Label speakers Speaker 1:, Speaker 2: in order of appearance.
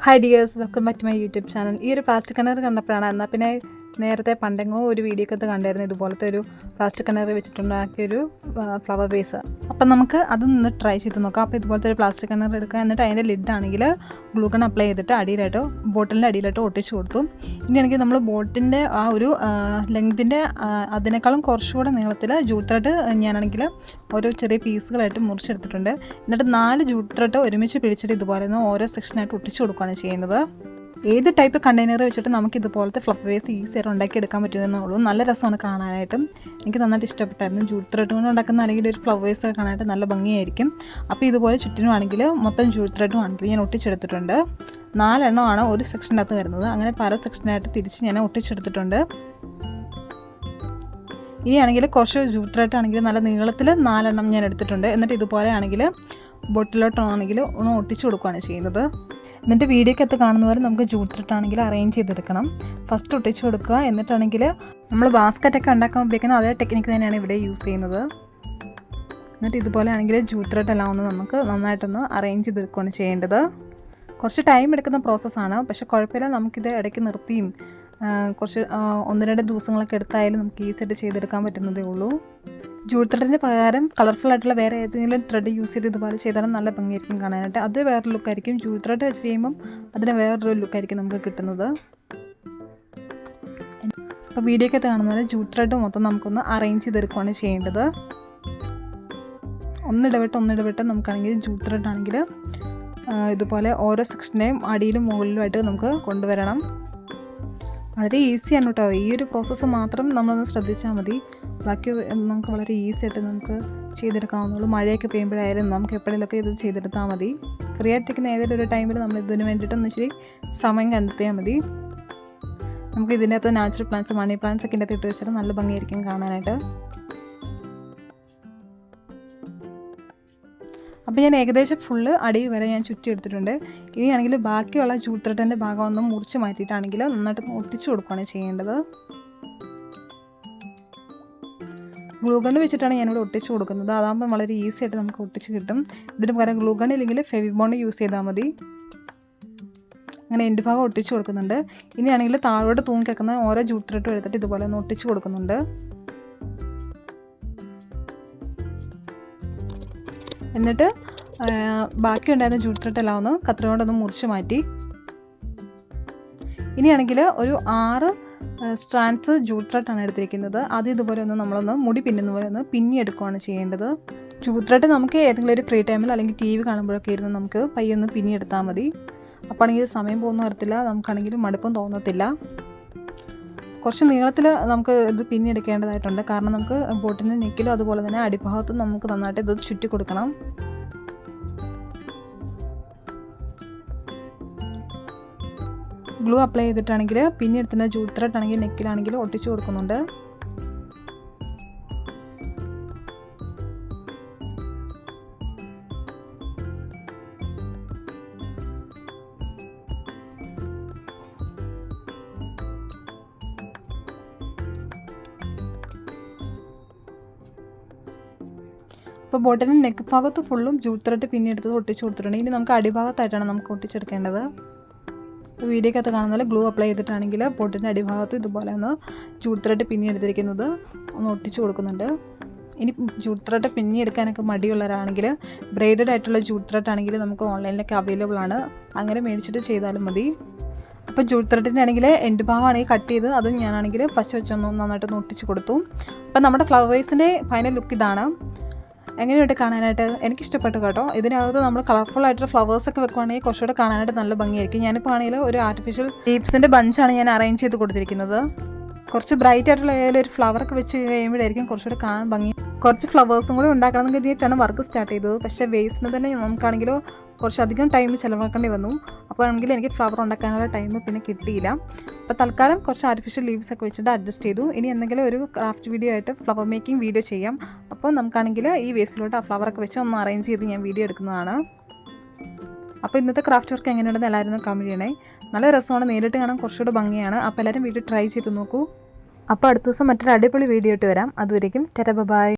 Speaker 1: Hi dears, welcome back to my YouTube channel. ഈ ഒരു plastic കണ്ണർ കണ്ടപ്പോഴാണ്, എന്നാൽ പിന്നെ നേരത്തെ പണ്ടെങ്ങോ ഒരു വീഡിയോക്കകത്ത് കണ്ടായിരുന്നു ഇതുപോലത്തെ ഒരു പ്ലാസ്റ്റിക് കണ്ണർ വെച്ചിട്ടുണ്ടാക്കിയൊരു ഫ്ലവർ വേസ്. അപ്പം നമുക്ക് അത് നിന്ന് ട്രൈ ചെയ്ത് നോക്കാം. അപ്പോൾ ഇതുപോലത്തെ ഒരു പ്ലാസ്റ്റിക് കണ്ണർ എടുക്കുക, എന്നിട്ട് അതിൻ്റെ ലിഡാണെങ്കിൽ ഗ്ലൂഗൺ അപ്ലൈ ചെയ്തിട്ട് അടിയിലായിട്ടോ ബോട്ടിലിൻ്റെ അടിയിലായിട്ടോ ഒട്ടിച്ച് കൊടുത്തു. ഇനിയാണെങ്കിൽ നമ്മൾ ബോട്ടിൻ്റെ ആ ഒരു ലെങ്തിൻ്റെ അതിനേക്കാളും കുറച്ചുകൂടെ നീളത്തിൽ ജൂട്ട് ത്രെഡ് ഞാനാണെങ്കിൽ ഓരോ ചെറിയ പീസുകളായിട്ട് മുറിച്ചെടുത്തിട്ടുണ്ട്. എന്നിട്ട് 4 ജൂട്ട് ത്രെഡ് ഒരുമിച്ച് പിടിച്ചിട്ട് ഇതുപോലെ ഓരോ സെക്ഷനായിട്ട് ഒട്ടിച്ച് കൊടുക്കുകയാണ് ചെയ്യുന്നത്. ഏത് ടൈപ്പ് കണ്ടെയ്നർ വെച്ചിട്ട് നമുക്ക് ഇതുപോലത്തെ ഫ്ലവർ വേസ് ഈസിയായിട്ട് ഉണ്ടാക്കിയെടുക്കാൻ പറ്റുമെന്നുള്ളൂ. നല്ല രസമാണ് കാണാനായിട്ടും. എനിക്ക് നന്നായിട്ട് ഇഷ്ടപ്പെട്ടായിരുന്നു. ജൂട്ട് ത്രെഡ് കൊണ്ട് ഉണ്ടാക്കുന്ന അല്ലെങ്കിൽ ഒരു ഫ്ലവർ വേസ് ഒക്കെ കാണാനായിട്ട് നല്ല ഭംഗിയായിരിക്കും. അപ്പോൾ ഇതുപോലെ ചുറ്റിനുമാണെങ്കിൽ മൊത്തം ജൂട്ട് ത്രെഡും ആണെങ്കിൽ ഞാൻ ഒട്ടിച്ചെടുത്തിട്ടുണ്ട്. 4 എണ്ണമാണ് ഒരു സെക്ഷനകത്ത് വരുന്നത്. അങ്ങനെ പല സെക്ഷനായിട്ട് തിരിച്ച് ഞാൻ ഒട്ടിച്ചെടുത്തിട്ടുണ്ട്. ഇനിയാണെങ്കിൽ കുറച്ച് ജൂട്ട് ത്രെഡ് ആണെങ്കിൽ നല്ല നീളത്തിൽ 4 എണ്ണം ഞാൻ എടുത്തിട്ടുണ്ട്. എന്നിട്ട് ഇതുപോലെ ആണെങ്കിൽ ബോട്ടിലോട്ടാണെങ്കിൽ ഒന്ന് ഒട്ടിച്ച് കൊടുക്കുകയാണ് ചെയ്യുന്നത്. എന്നിട്ട് വീഡിയോക്കകത്ത് കാണുന്ന പോലെ നമുക്ക് ജൂട്ട് ത്രെഡ് ആണെങ്കിൽ അറേഞ്ച് ചെയ്തെടുക്കണം. ഫസ്റ്റ് ഒട്ടിച്ച് കൊടുക്കുക, എന്നിട്ടാണെങ്കിൽ നമ്മൾ ബാസ്ക്കറ്റൊക്കെ ഉണ്ടാക്കാൻ ഉപയോഗിക്കുന്ന അതേ ടെക്നിക്ക് തന്നെയാണ് ഇവിടെ യൂസ് ചെയ്യുന്നത്. എന്നിട്ട് ഇതുപോലെ ആണെങ്കിൽ ജൂട്ട് ത്രെഡ് എല്ലാം ഒന്ന് നമുക്ക് നന്നായിട്ടൊന്ന് അറേഞ്ച് ചെയ്തെടുക്കുകയാണ് ചെയ്യേണ്ടത്. കുറച്ച് ടൈം എടുക്കുന്ന പ്രോസസ്സാണ്, പക്ഷേ കുഴപ്പമില്ല. നമുക്കിത് ഇടയ്ക്ക് നിർത്തിയും കുറച്ച് 1-2 ദിവസങ്ങളൊക്കെ എടുത്തായാലും നമുക്ക് ഈസിയായിട്ട് ചെയ്തെടുക്കാൻ പറ്റുന്നതേ ഉള്ളൂ. ജൂട്ട് ത്രെഡിന് പകരം കളർഫുൾ ആയിട്ടുള്ള വേറെ ഏതെങ്കിലും ത്രെഡ് യൂസ് ചെയ്ത് ഇതുപോലെ ചെയ്താലും നല്ല ഭംഗിയായിരിക്കും കാണാനായിട്ട്. അത് വേറൊരു ലുക്കായിരിക്കും. ജൂട്ട് ത്രെഡ് വെച്ച് ചെയ്യുമ്പം അതിന് വേറൊരു ലുക്കായിരിക്കും നമുക്ക് കിട്ടുന്നത്. അപ്പോൾ വീഡിയോക്കകത്ത് കാണുന്നത് ജൂട്ട് ത്രെഡ് മൊത്തം നമുക്കൊന്ന് അറേഞ്ച് ചെയ്തെടുക്കുകയാണ് ചെയ്യേണ്ടത്. ഒന്നിടവിട്ട് നമുക്കാണെങ്കിൽ ജൂട്ട് ത്രെഡ് ആണെങ്കിൽ ഇതുപോലെ ഓരോ സെക്ഷനെയും അടിയിലും മുകളിലുമായിട്ട് നമുക്ക് കൊണ്ടുവരണം. വളരെ ഈസിയാണ് കേട്ടോ. ഈ ഒരു പ്രോസസ്സ് മാത്രം നമ്മളൊന്ന് ശ്രദ്ധിച്ചാൽ മതി. ബാക്കി നമുക്ക് വളരെ ഈസി ആയിട്ട് നമുക്ക് ചെയ്തെടുക്കാവുന്നുള്ളൂ. മഴയൊക്കെ പെയ്യുമ്പോഴായാലും നമുക്ക് എപ്പോഴെങ്കിലുമൊക്കെ ഇത് ചെയ്തെടുത്താൽ മതി. ഫ്രീ ആയിട്ടിരിക്കുന്ന ഏതെങ്കിലും ഒരു ടൈമിൽ നമ്മൾ ഇതിന് വേണ്ടിയിട്ടൊന്ന് ഇച്ചിരി സമയം കണ്ടെത്തിയാൽ മതി. നമുക്ക് ഇതിൻ്റെ അകത്ത് നാച്ചുറൽ പ്ലാന്റ്സ്, മണി പ്ലാന്റ്സ് ഒക്കെ ഇതിൻ്റെ അകത്ത് ഇട്ട് വെച്ചാൽ നല്ല ഭംഗിയായിരിക്കും കാണാനായിട്ട്. അപ്പോൾ ഞാൻ ഏകദേശം ഫുള്ള് അടി വരെ ഞാൻ ചുറ്റി എടുത്തിട്ടുണ്ട്. ഇനിയാണെങ്കിൽ ബാക്കിയുള്ള ജൂട്ട് ത്രെഡിൻ്റെ ഭാഗം ഒന്ന് മുറിച്ച് മാറ്റിയിട്ടാണെങ്കിൽ നന്നായിട്ട് ഒട്ടിച്ച് കൊടുക്കുകയാണ് ചെയ്യേണ്ടത്. ഗ്ലൂഗൺ വെച്ചിട്ടാണ് ഞാനിവിടെ ഒട്ടിച്ച് കൊടുക്കുന്നത്. അതാകുമ്പോൾ വളരെ ഈസി ആയിട്ട് നമുക്ക് ഒട്ടിച്ച് കിട്ടും. ഇതിന് പകരം ഗ്ലൂഗൺ ഇല്ലെങ്കിൽ ഫെവിബോണ്ട് യൂസ് ചെയ്താൽ മതി. അങ്ങനെ എൻ്റെ ഭാഗം ഒട്ടിച്ച് കൊടുക്കുന്നുണ്ട്. ഇനിയാണെങ്കിൽ താഴോട്ട് തൂങ്ങിക്കിടക്കുന്ന ഓരോ ജൂട്ട് ത്രെഡും എടുത്തിട്ട് ഇതുപോലെ ഒന്ന് ഒട്ടിച്ച് കൊടുക്കുന്നുണ്ട്. എന്നിട്ട് ബാക്കി ഉണ്ടായിരുന്ന ജൂട്ട് ത്രെഡ് എല്ലാം ഒന്ന് കത്രിക കൊണ്ടൊന്ന് മുറിച്ച് മാറ്റി. ഇനിയാണെങ്കിൽ ഒരു 6 സ്ട്രാൻഡ്സ് ജൂട്ട് ത്രെഡാണ് എടുത്തിരിക്കുന്നത്. അത് ഇതുപോലെ ഒന്ന് നമ്മളൊന്ന് മുടി പിന്നുന്ന പോലെ ഒന്ന് പിന്നിയെടുക്കുകയാണ് ചെയ്യേണ്ടത്. ജൂട്ട് ത്രെഡ് നമുക്ക് ഏതെങ്കിലും ഒരു ഫ്രീ ടൈമിൽ അല്ലെങ്കിൽ TV കാണുമ്പോഴൊക്കെ ഇരുന്ന് നമുക്ക് പയ്യൊന്ന് പിന്നിയെടുത്താൽ മതി. അപ്പോൾ ആണെങ്കിൽ സമയം പോകുന്ന വരത്തില്ല, നമുക്കാണെങ്കിൽ മടുപ്പും തോന്നത്തില്ല. കുറച്ച് നീളത്തിൽ നമുക്ക് ഇത് പിന്നിയെടുക്കേണ്ടതായിട്ടുണ്ട്. കാരണം നമുക്ക് ബോട്ടിൻ്റെ നെക്കിലും അതുപോലെ തന്നെ അടിഭാഗത്തും നമുക്ക് നന്നായിട്ട് ഇത് ചുറ്റി കൊടുക്കണം. ഗ്ലൂ അപ്ലൈ ചെയ്തിട്ടാണെങ്കിൽ പിന്നെ എടുത്തുന്ന ജൂട്ട് ത്രെഡ് ആണെങ്കിൽ നെക്കിലാണെങ്കിൽ ഒട്ടിച്ചു കൊടുക്കുന്നുണ്ട്. അപ്പോൾ ബോട്ടിൻ്റെ നെക്ക് ഭാഗത്ത് ഫുള്ളും ജൂട്ട് ത്രെഡ് പിന്നെ എടുത്ത് ഒട്ടിച്ച് കൊടുത്തിട്ടുണ്ട്. ഇനി നമുക്ക് അടിഭാഗത്തായിട്ടാണ് നമുക്ക് ഒട്ടിച്ചെടുക്കേണ്ടത്. അപ്പോൾ വീഡിയോക്കകത്ത് കാണുന്ന പോലെ ഗ്ലൂ അപ്ലൈ ചെയ്തിട്ടാണെങ്കിൽ ബോട്ടിൻ്റെ അടിഭാഗത്ത് ഇതുപോലെ ഒന്ന് ജൂട്ട് ത്രെഡ് പിന്നെ എടുത്തിരിക്കുന്നത് ഒന്ന് ഒട്ടിച്ച് കൊടുക്കുന്നുണ്ട്. ഇനി ജൂട്ട് ത്രെഡ് പിന്നെ എടുക്കാനൊക്കെ മടിയുള്ളവരാണെങ്കിൽ ബ്രൈഡഡ് ആയിട്ടുള്ള ജൂട്ട് ത്രെഡ് ആണെങ്കിൽ നമുക്ക് ഓൺലൈനിലൊക്കെ അവൈലബിൾ ആണ്. അങ്ങനെ മേടിച്ചിട്ട് ചെയ്താലും മതി. അപ്പോൾ ജൂട്ട് ത്രെഡിൻ്റെ ആണെങ്കിൽ എൻഡ് ഭാഗമാണെങ്കിൽ കട്ട് ചെയ്ത് അത് ഞാനാണെങ്കിൽ പച്ച വെച്ചൊന്ന് നന്നായിട്ടൊന്ന് ഒട്ടിച്ച് കൊടുത്തു. അപ്പോൾ നമ്മുടെ ഫ്ലവേഴ്സിൻ്റെ ഫൈനൽ ലുക്ക് ഇതാണ്. എങ്ങനെയുണ്ട് കാണാനായിട്ട്? എനിക്കിഷ്ടപ്പെട്ടു കേട്ടോ. ഇതിനകത്ത് നമ്മൾ കളർഫുൾ ആയിട്ടുള്ള ഫ്ലവേഴ്സൊക്കെ വെക്കുവാണെങ്കിൽ കുറച്ചുകൂടെ കാണാനായിട്ട് നല്ല ഭംഗിയായിരിക്കും. ഞാനിപ്പോൾ ആണെങ്കിൽ ഒരു ആർട്ടിഫിഷ്യൽ ലീവ്സിൻ്റെ ബഞ്ചാണ് ഞാൻ അറേഞ്ച് ചെയ്ത് കൊടുത്തിരിക്കുന്നത്. കുറച്ച് ബ്രൈറ്റ് ആയിട്ടുള്ള ഏതെങ്കിലും ഒരു ഫ്ലവറൊക്കെ വെച്ച് കഴിയുമ്പോഴായിരിക്കും കുറച്ചുകൂടെ കാണാൻ ഭംഗി. കുറച്ച് ഫ്ലവേഴ്സും കൂടി ഉണ്ടാക്കണം എന്ന് കരുതിയിട്ടാണ് വർക്ക് സ്റ്റാർട്ട് ചെയ്തത്. പക്ഷേ വേസ്റ്റിന് തന്നെ നമുക്കാണെങ്കിൽ കുറച്ചധികം ടൈം ചിലവാക്കേണ്ടി വന്നു. അപ്പോൾ ആണെങ്കിൽ എനിക്ക് ഫ്ലവർ ഉണ്ടാക്കാനുള്ള ടൈം പിന്നെ കിട്ടിയില്ല. അപ്പോൾ തൽക്കാലം കുറച്ച് ആർട്ടിഫിഷ്യൽ ലീവ്സ് ഒക്കെ വെച്ചിട്ട് അഡ്ജസ്റ്റ് ചെയ്തു. ഇനി എന്തെങ്കിലും ഒരു ക്രാഫ്റ്റ് വീഡിയോ ആയിട്ട് ഫ്ലവർ മേക്കിംഗ് വീഡിയോ ചെയ്യാം. അപ്പോൾ നമുക്കാണെങ്കിൽ ഈ വേസ്റ്റിലോട്ട് ആ ഫ്ലവറൊക്കെ വെച്ച് ഒന്ന് അറേഞ്ച് ചെയ്ത് ഞാൻ വീഡിയോ എടുക്കുന്നതാണ്. അപ്പോൾ ഇന്നത്തെ ക്രാഫ്റ്റ് വർക്ക് എങ്ങനെയുണ്ടെന്ന് എല്ലാവരും കമൻറ്റ് ചെയ്യണേ. നല്ല രസമാണ്, നേരിട്ട് കാണാൻ കുറച്ചുകൂടെ ഭംഗിയാണ്. അപ്പോൾ എല്ലാവരും വീഡിയോ ട്രൈ ചെയ്ത് നോക്കൂ. അപ്പോൾ അടുത്ത ദിവസം മറ്റൊരു അടിപൊളി വീഡിയോ ഇട്ട് വരാം. അതുവരേക്കും ടാറ്റാ ബൈ.